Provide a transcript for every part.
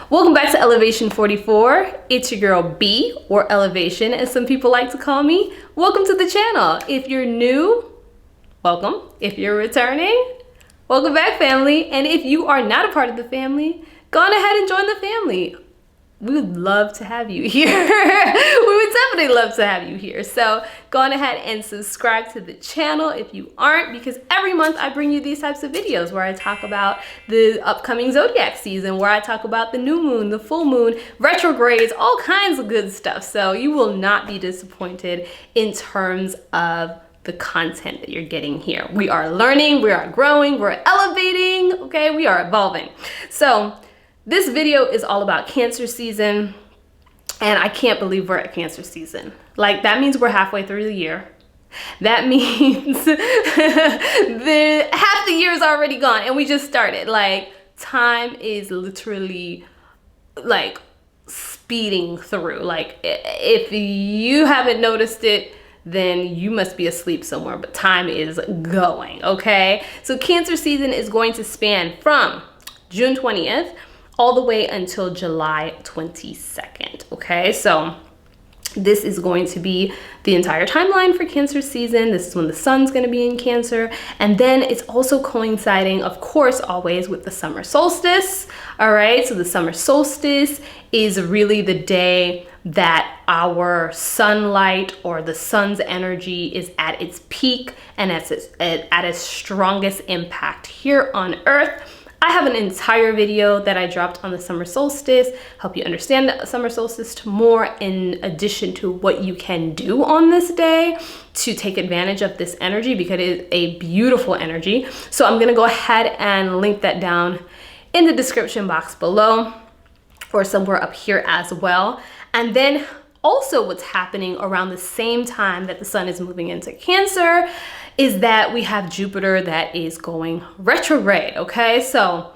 Welcome back to Elevation 44. It's your girl B, or Elevation as some people like to call me. Welcome to the channel. If you're new, welcome. If you're returning, welcome back, family. And if you are not a part of the family, go on ahead and join the family. We would love to have you here. We would definitely love to have you here. So go on ahead and subscribe to the channel if you aren't, because every month I bring you these types of videos where I talk about the upcoming zodiac season, where I talk about the new moon, the full moon, retrogrades, all kinds of good stuff. So you will not be disappointed in terms of the content that you're getting here. We are learning, we are growing, we're elevating, okay? We are evolving. So this video is all about Cancer season, and I can't believe we're at Cancer season. Like, that means we're halfway through the year. That means half the year is already gone, and we just started. Like, time is literally like speeding through. Like, if you haven't noticed it, then you must be asleep somewhere, but time is going, okay? So Cancer season is going to span from June 20th all the way until July 22nd, okay? So this is going to be the entire timeline for Cancer season. This is when the sun's gonna be in Cancer. And then it's also coinciding, of course, always with the summer solstice, all right? So the summer solstice is really the day that our sunlight, or the sun's energy, is at its peak and at its strongest impact here on Earth. I have an entire video that I dropped on the summer solstice, help you understand the summer solstice more, in addition to what you can do on this day to take advantage of this energy, because it is a beautiful energy. So I'm gonna go ahead and link that down in the description box below, or somewhere up here as well. And then also what's happening around the same time that the sun is moving into Cancer is that we have Jupiter that is going retrograde, okay? So,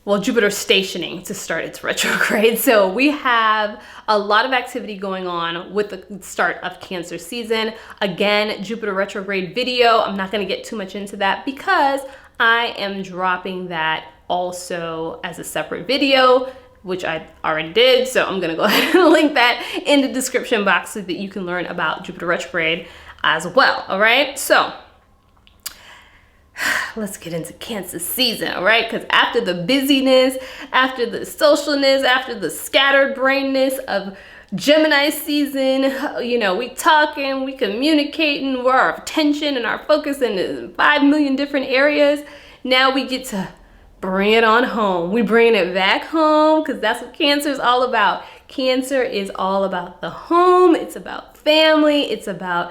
well, Jupiter's stationing to start its retrograde. So we have a lot of activity going on with the start of Cancer season. Again, Jupiter retrograde video, I'm not gonna get too much into that because I am dropping that also as a separate video, which I already did. So I'm gonna go ahead and link that in the description box so that you can learn about Jupiter retrograde as well, all right? So let's get into Cancer season, all right? Because after the busyness, after the socialness, after the scattered brainness of Gemini season, you know, we talking, we communicating, where our attention and our focus in 5 million different areas. Now we get to bring it on home. We bring it back home, because that's what Cancer is all about. Cancer is all about the home. It's about family. It's about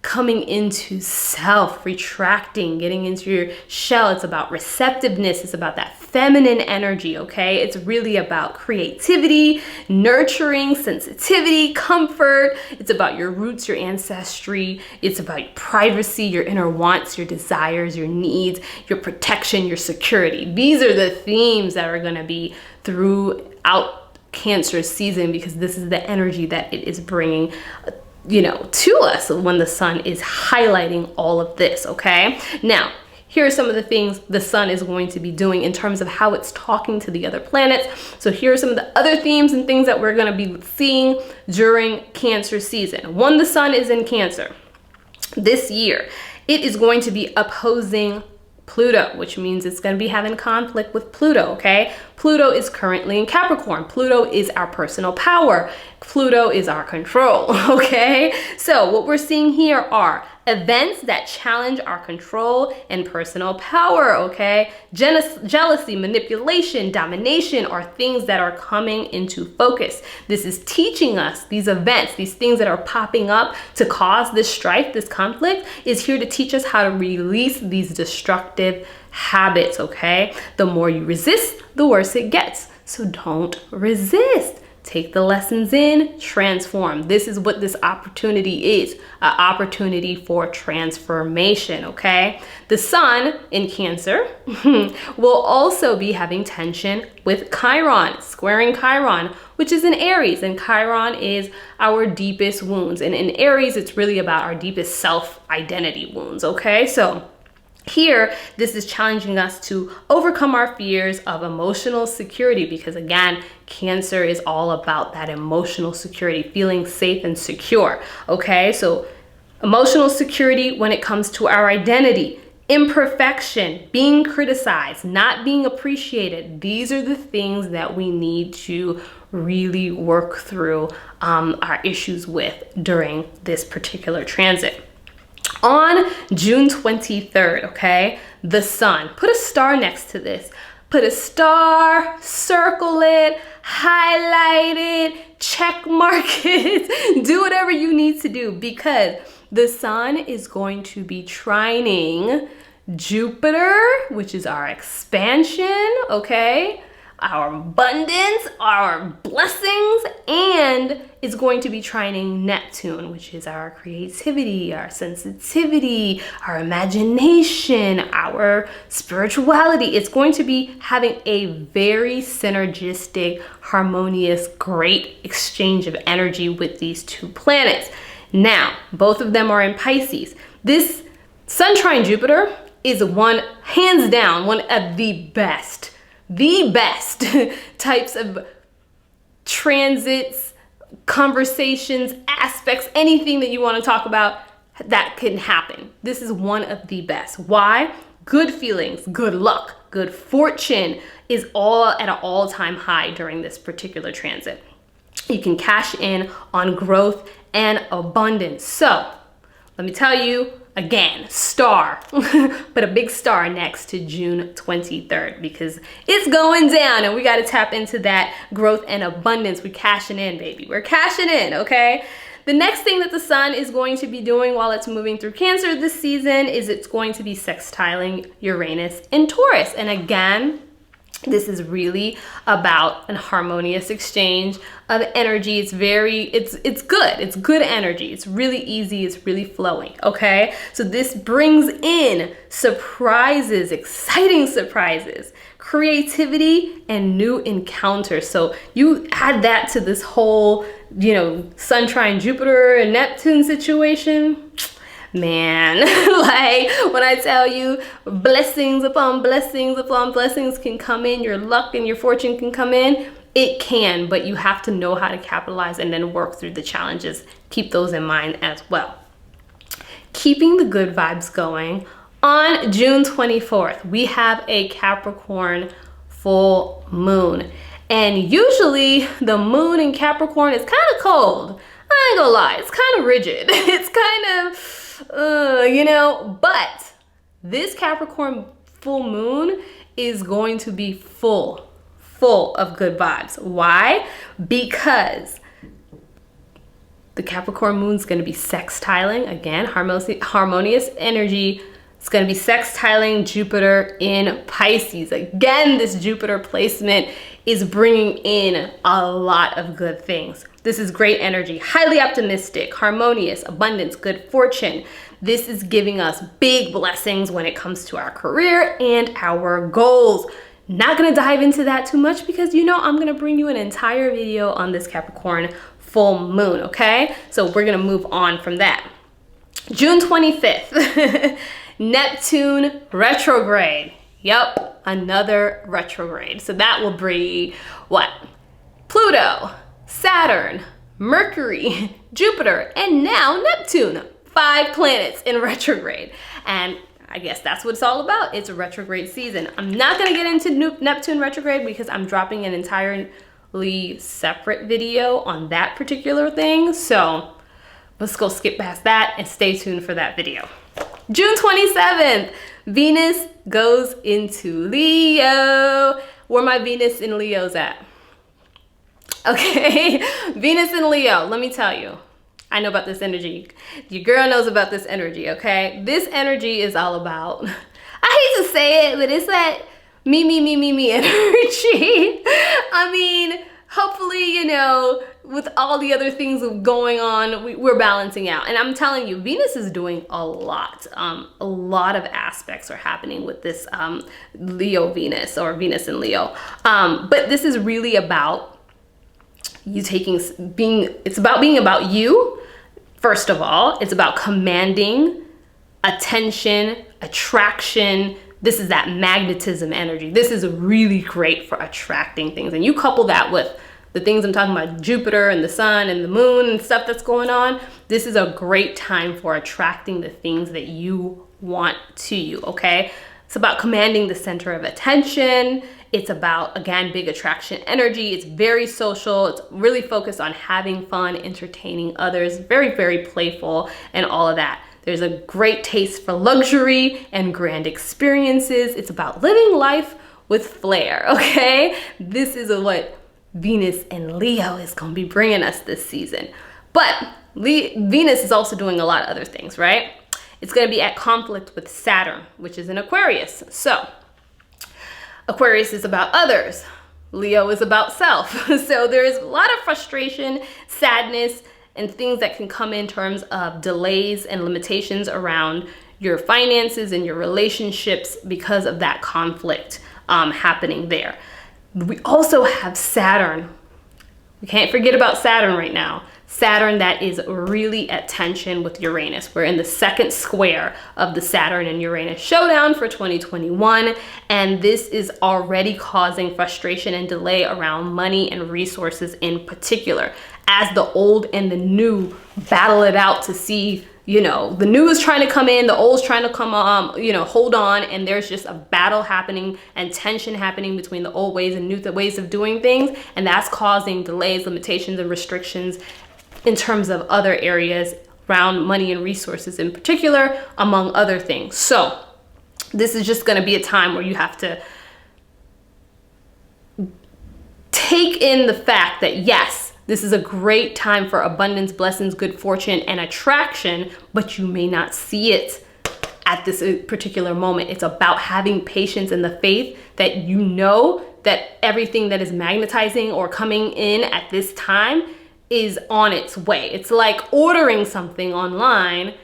coming into self, retracting, getting into your shell. It's about receptiveness. It's about that feminine energy, okay? It's really about creativity, nurturing, sensitivity, comfort. It's about your roots, your ancestry. It's about your privacy, your inner wants, your desires, your needs, your protection, your security. These are the themes that are gonna be throughout Cancer season, because this is the energy that it is bringing, you know, to us when the sun is highlighting all of this, okay? Now, here are some of the things the sun is going to be doing in terms of how it's talking to the other planets. So here are some of the other themes and things that we're gonna be seeing during Cancer season. When the sun is in Cancer this year, it is going to be opposing Pluto, which means it's going to be having conflict with Pluto, okay? Pluto is currently in Capricorn. Pluto is our personal power. Pluto is our control, okay? So what we're seeing here are events that challenge our control and personal power, okay? Jealousy, manipulation, domination are things that are coming into focus. This is teaching us, these events, these things that are popping up to cause this strife, this conflict, is here to teach us how to release these destructive habits, okay? The more you resist, the worse it gets. So don't resist. Take the lessons in, transform. This is what this opportunity is, an opportunity for transformation, okay? The sun in Cancer will also be having tension with Chiron, squaring Chiron, which is in Aries, and Chiron is our deepest wounds. And in Aries, it's really about our deepest self-identity wounds, okay? So Here, this is challenging us to overcome our fears of emotional security, because again, Cancer is all about that emotional security, feeling safe and secure. Okay, so emotional security when it comes to our identity, imperfection, being criticized, not being appreciated. These are the things that we need to really work through our issues with during this particular transit. On June 23rd, okay, the sun, put a star next to this. Put a star, circle it, highlight it, check mark it, do whatever you need to do, because the sun is going to be trining Jupiter, which is our expansion, okay? Our abundance, our blessings, and it's going to be trining Neptune, which is our creativity, our sensitivity, our imagination, our spirituality. It's going to be having a very synergistic, harmonious, great exchange of energy with these two planets. Now, both of them are in Pisces. This Sun trine Jupiter is hands down, one of the best types of transits, conversations, aspects, anything that you want to talk about that can happen. This is one of the best. Why? Good feelings, good luck, good fortune is all at an all-time high during this particular transit. You can cash in on growth and abundance. So let me tell you, again, star, put a big star next to June 23rd, because it's going down and we got to tap into that growth and abundance. We're cashing in, baby. We're cashing in, okay? The next thing that the sun is going to be doing while it's moving through Cancer this season is it's going to be sextiling Uranus in Taurus. And again, this is really about an harmonious exchange of energy. It's good. It's good energy. It's really easy. It's really flowing. Okay. So this brings in surprises, exciting surprises, creativity, and new encounters. So you add that to this whole, Sun trine Jupiter and Neptune situation. Man, like when I tell you blessings upon blessings upon blessings can come in, your luck and your fortune can come in, it can, but you have to know how to capitalize and then work through the challenges. Keep those in mind as well. Keeping the good vibes going, on June 24th, we have a Capricorn full moon. And usually the moon in Capricorn is kind of cold. I ain't gonna lie, it's kind of rigid. It's kind of but this Capricorn full moon is going to be full of good vibes. Why? Because the Capricorn moon's going to be sextiling, again, harmonious energy. It's going to be sextiling Jupiter in Pisces. Again, this Jupiter placement is bringing in a lot of good things. This is great energy, highly optimistic, harmonious, abundance, good fortune. This is giving us big blessings when it comes to our career and our goals. Not gonna dive into that too much because I'm gonna bring you an entire video on this Capricorn full moon, okay? So we're gonna move on from that. June 25th, Neptune Retrograde. Yep, another retrograde. So that will bring what? Pluto, Saturn, Mercury, Jupiter, and now Neptune. 5 planets in retrograde. And I guess that's what it's all about. It's a retrograde season. I'm not going to get into Neptune retrograde because I'm dropping an entirely separate video on that particular thing. So let's go skip past that and stay tuned for that video. June 27th, Venus goes into Leo. Where my Venus in Leo's at? Okay, Venus in Leo, let me tell you. I know about this energy. Your girl knows about this energy, okay? This energy is all about, I hate to say it, but it's that me energy. I mean, hopefully, with all the other things going on, we're balancing out. And I'm telling you, Venus is doing a lot. A lot of aspects are happening with this Leo Venus or Venus in Leo. But this is really about it's about being about you. First of all, it's about commanding attention, attraction. This is that magnetism energy. This is really great for attracting things. And you couple that with the things I'm talking about, Jupiter and the sun and the moon and stuff that's going on. This is a great time for attracting the things that you want to you, okay? It's about commanding the center of attention. It's about, again, big attraction energy. It's very social. It's really focused on having fun, entertaining others, very, very playful and all of that. There's a great taste for luxury and grand experiences. It's about living life with flair, okay? This is what Venus and Leo is going to be bringing us this season. But Venus is also doing a lot of other things, right? It's going to be at conflict with Saturn, which is in Aquarius. So Aquarius is about others. Leo is about self. So there is a lot of frustration, sadness, and things that can come in terms of delays and limitations around your finances and your relationships because of that conflict happening there. We also have Saturn. We can't forget about Saturn right now. Saturn that is really at tension with Uranus. We're in the second square of the Saturn and Uranus showdown for 2021, and this is already causing frustration and delay around money and resources in particular, as the old and the new battle it out to see, you know, the new is trying to come in, the old's trying to come hold on, and there's just a battle happening and tension happening between the old ways and new ways of doing things, and that's causing delays, limitations, and restrictions in terms of other areas around money and resources in particular, among other things. So this is just going to be a time where you have to take in the fact that, yes, this is a great time for abundance, blessings, good fortune, and attraction, but you may not see it at this particular moment. It's about having patience and the faith that you know that everything that is magnetizing or coming in at this time is on its way. It's like ordering something online.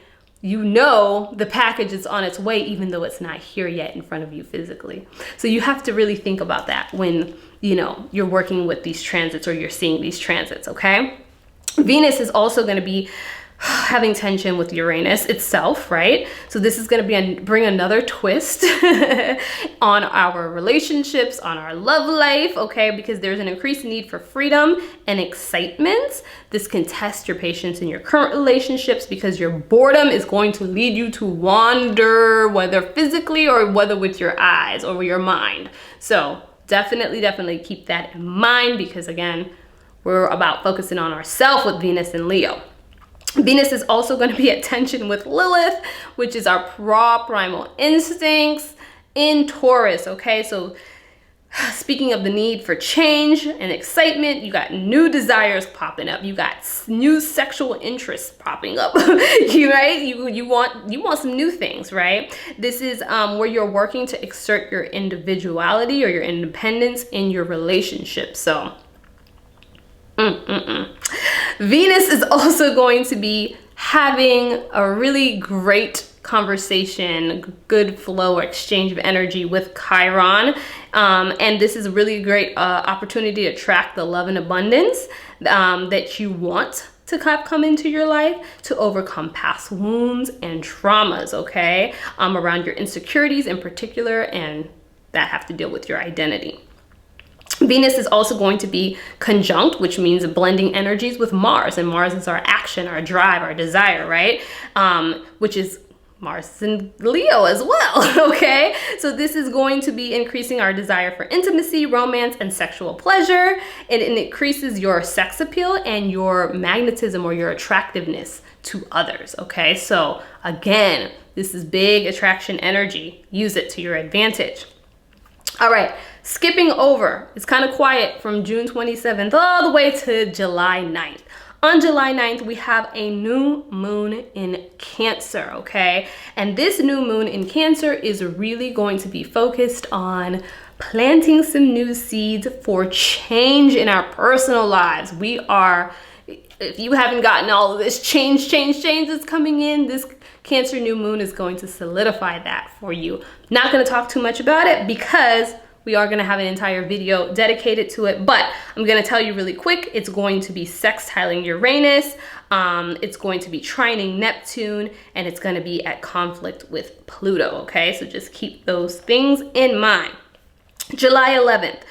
You know the package is on its way even though it's not here yet in front of you physically. So you have to really think about that when, you know, you're working with these transits or you're seeing these transits, okay? Venus is also going to be having tension with Uranus itself, right? So this is going to bring another twist on our relationships, on our love life, okay? Because there's an increased need for freedom and excitement. This can test your patience in your current relationships because your boredom is going to lead you to wander, whether physically or whether with your eyes or with your mind. So definitely keep that in mind because, again, we're about focusing on ourselves with Venus and Leo. Venus is also going to be at tension with Lilith, which is our primal instincts in Taurus, okay? So speaking of the need for change and excitement, you got new desires popping up. You got new sexual interests popping up, you want some new things, right? This is where you're working to exert your individuality or your independence in your relationship. So Venus is also going to be having a really great conversation, good flow or exchange of energy with Chiron. And this is a really great opportunity to attract the love and abundance that you want to come into your life, to overcome past wounds and traumas, okay? Around your insecurities in particular, and that have to deal with your identity. Venus is also going to be conjunct, which means blending energies with Mars, and Mars is our action, our drive, our desire, right? Which is Mars in Leo as well, okay? So this is going to be increasing our desire for intimacy, romance, and sexual pleasure. It increases your sex appeal and your magnetism or your attractiveness to others, okay? So again, this is big attraction energy. Use it to your advantage. All right, skipping over, it's kind of quiet from June 27th all the way to July 9th. On July 9th, we have a new moon in Cancer, okay? And this new moon in Cancer is really going to be focused on planting some new seeds for change in our personal lives. If you haven't gotten all of this change that's coming in, this Cancer new moon is going to solidify that for you. Not going to talk too much about it because We are going to have an entire video dedicated to it, but I'm going to tell you really quick. It's going to be sextiling Uranus. It's going to be trining Neptune, and it's going to be at conflict with Pluto. Okay, so just keep those things in mind. July 11th.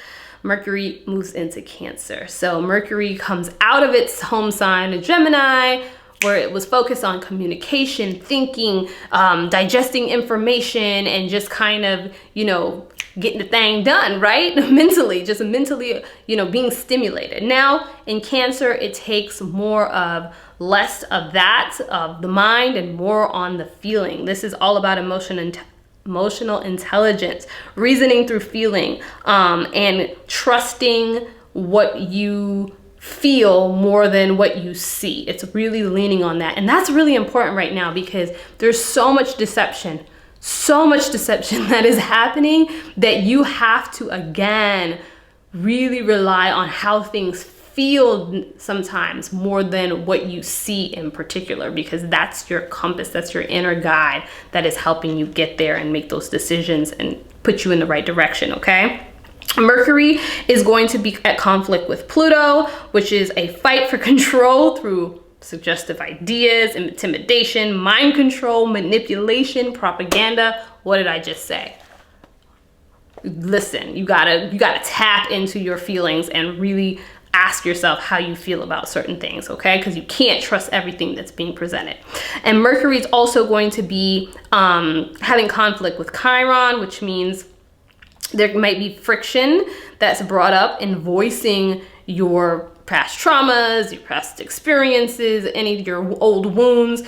Mercury moves into Cancer. So Mercury comes out of its home sign, Gemini, where it was focused on communication, thinking, digesting information, and just kind of, you know, getting the thing done, right? Mentally, just mentally, you know, being stimulated. Now in Cancer, it takes more of less of that, of the mind, and more on the feeling. This is all about emotional intelligence, reasoning through feeling, and trusting what you feel more than what you see. It's really leaning on that. And that's really important right now because there's so much deception that is happening that you have to, again, really rely on how things feel sometimes more than what you see in particular, because that's your compass, that's your inner guide that is helping you get there and make those decisions and put you in the right direction, okay? Mercury is going to be at conflict with Pluto, which is a fight for control through suggestive ideas, intimidation, mind control, manipulation, propaganda. What did I just say? Listen, you gotta tap into your feelings and really ask yourself how you feel about certain things, okay? Because you can't trust everything that's being presented. And Mercury is also going to be having conflict with Chiron, which means there might be friction that's brought up in voicing your past traumas, your past experiences, any of your old wounds.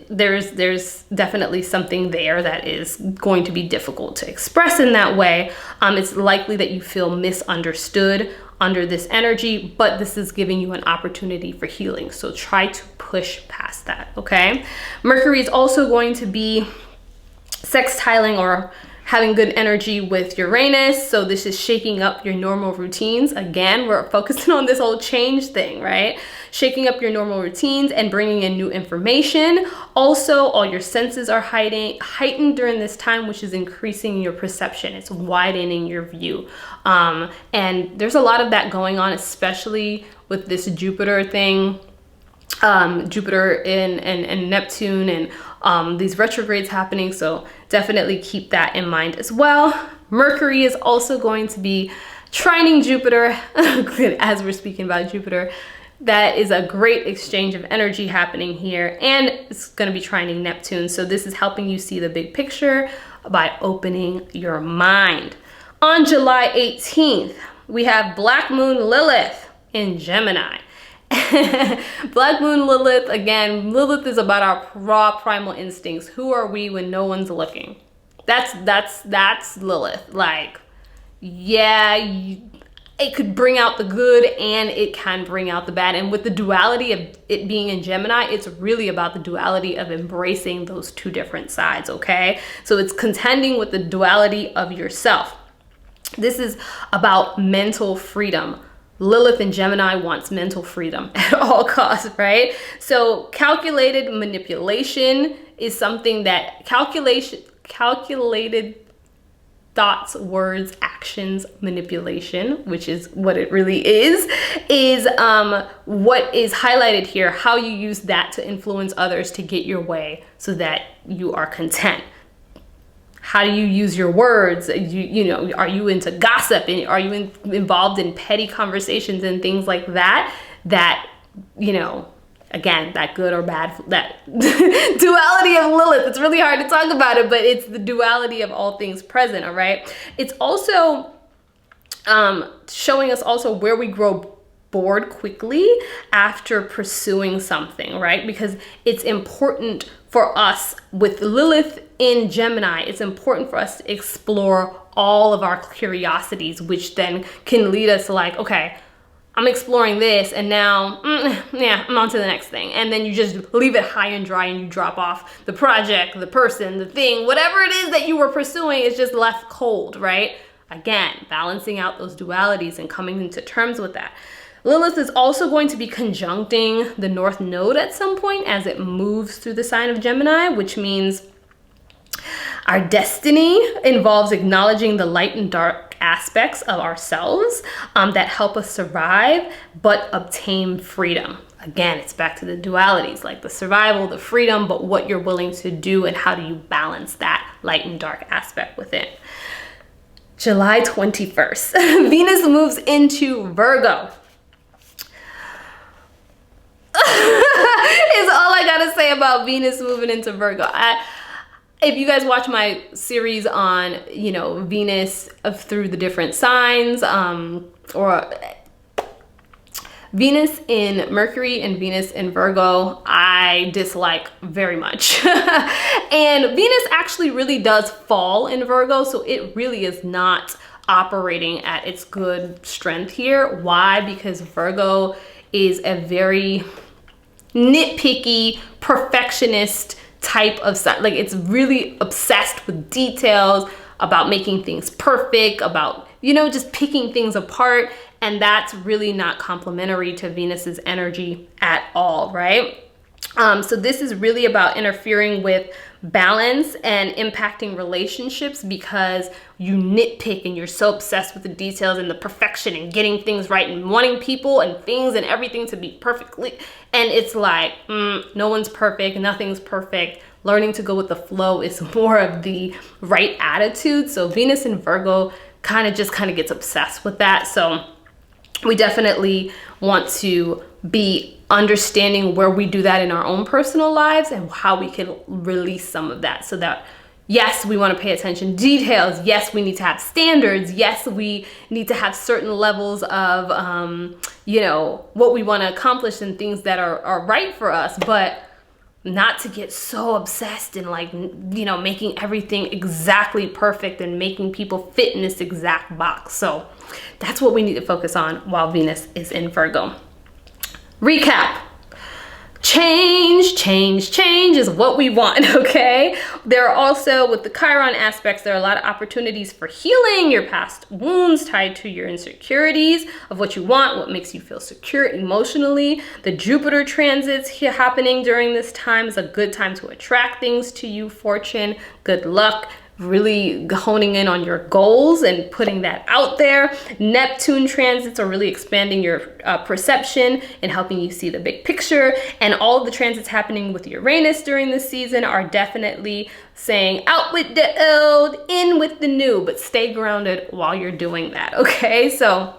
There's definitely something there that is going to be difficult to express in that way. It's likely that you feel misunderstood under this energy, but this is giving you an opportunity for healing. So try to push past that, okay? Mercury is also going to be sextiling or having good energy with Uranus. So this is shaking up your normal routines. Again, we're focusing on this whole change thing, right? Shaking up your normal routines and bringing in new information. Also, all your senses are heightened during this time, which is increasing your perception. It's widening your view. And there's a lot of that going on, especially with this Jupiter thing. Jupiter and Neptune and these retrogrades happening. So definitely keep that in mind as well. Mercury is also going to be trining Jupiter. As we're speaking about Jupiter, that is a great exchange of energy happening here, and it's going to be trining Neptune. So this is helping you see the big picture by opening your mind. On July 18th, we have Black Moon Lilith in Gemini. Black Moon Lilith, again, Lilith is about our raw primal instincts. Who are we when no one's looking? That's Lilith. Like, yeah, it could bring out the good and it can bring out the bad. And with the duality of it being in Gemini, it's really about the duality of embracing those two different sides, okay? So it's contending with the duality of yourself. This is about mental freedom. Lilith in Gemini wants mental freedom at all costs, right? So calculated manipulation is something that calculated thoughts, words, actions, manipulation, which is what it really is what is highlighted here, how you use that to influence others to get your way so that you are content. How do you use your words? You know, are you into gossip? And are you involved in petty conversations and things like that? That, you know, again, that good or bad, that duality of Lilith. It's really hard to talk about it, but it's the duality of all things present, all right? It's also showing us also where we grow bored quickly after pursuing something, right? Because it's important for us with Lilith in Gemini, it's important for us to explore all of our curiosities, which then can lead us like, okay, I'm exploring this and now, yeah, I'm on to the next thing. And then you just leave it high and dry and you drop off the project, the person, the thing, whatever it is that you were pursuing is just left cold, right? Again, balancing out those dualities and coming into terms with that. Lilith is also going to be conjuncting the North Node at some point as it moves through the sign of Gemini, which means our destiny involves acknowledging the light and dark aspects of ourselves that help us survive but obtain freedom. Again, it's back to the dualities, like the survival, the freedom, but what you're willing to do and how do you balance that light and dark aspect within. July 21st, Venus moves into Virgo. Is all I gotta say about Venus moving into Virgo. If you guys watch my series on, you know, Venus through the different signs, or Venus in Mercury and Venus in Virgo, I dislike very much. And Venus actually really does fall in Virgo, so it really is not operating at its good strength here. Why? Because Virgo is a very nitpicky, perfectionist type of sign. Like, it's really obsessed with details, about making things perfect, about, you know, just picking things apart. And that's really not complementary to Venus's energy at all, right? So this is really about interfering with balance and impacting relationships because you nitpick and you're so obsessed with the details and the perfection and getting things right and wanting people and things and everything to be perfectly. And it's like, no one's perfect, nothing's perfect. Learning to go with the flow is more of the right attitude. So Venus in Virgo kind of gets obsessed with that. So we definitely want to be understanding where we do that in our own personal lives and how we can release some of that, so that yes, we want to pay attention to details. Yes, we need to have standards. Yes, we need to have certain levels of, you know, what we want to accomplish and things that are right for us, but not to get so obsessed in, like, you know, making everything exactly perfect and making people fit in this exact box. So that's what we need to focus on while Venus is in Virgo. Recap. Change is what we want, okay? There are also, with the Chiron aspects, there are a lot of opportunities for healing your past wounds tied to your insecurities of what you want, what makes you feel secure emotionally. The Jupiter transits here happening during this time is a good time to attract things to you, fortune, good luck, really honing in on your goals and putting that out there. Neptune transits are really expanding your perception and helping you see the big picture. And all of the transits happening with Uranus during this season are definitely saying out with the old, in with the new, but stay grounded while you're doing that, okay? So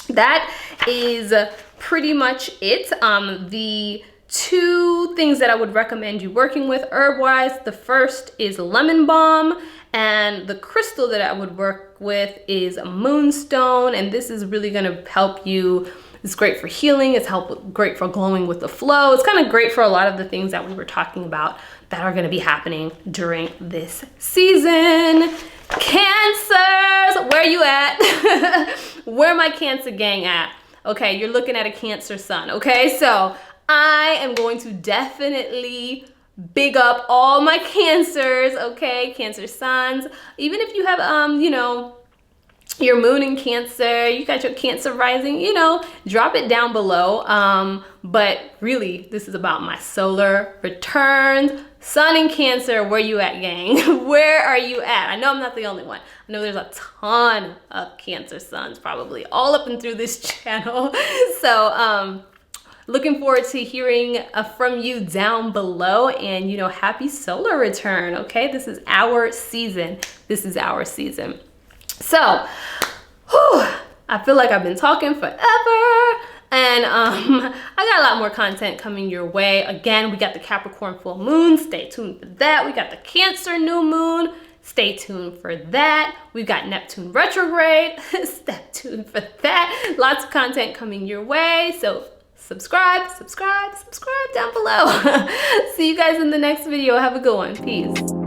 that is pretty much it. The two things that I would recommend you working with herb-wise. The first is lemon balm, and the crystal that I would work with is a moonstone, and this is really gonna help you. It's great for healing. It's great for glowing with the flow. It's kind of great for a lot of the things that we were talking about that are gonna be happening during this season. Cancers, where you at? Where my Cancer gang at? Okay, you're looking at a Cancer sun, okay? So I am going to definitely big up all my Cancers, okay? Cancer suns. Even if you have, you know, your moon in Cancer, you got your Cancer rising, you know, drop it down below. But really, this is about my solar returns. Sun in Cancer, where you at, gang? Where are you at? I know I'm not the only one. I know there's a ton of Cancer suns probably all up and through this channel. So, looking forward to hearing from you down below, and, you know, happy solar return, okay? This is our season. This is our season. So, I feel like I've been talking forever, and I got a lot more content coming your way. Again, we got the Capricorn full moon. Stay tuned for that. We got the Cancer new moon. Stay tuned for that. We've got Neptune Retrograde. Stay tuned for that. Lots of content coming your way. So subscribe down below. See you guys in the next video. Have a good one. Peace.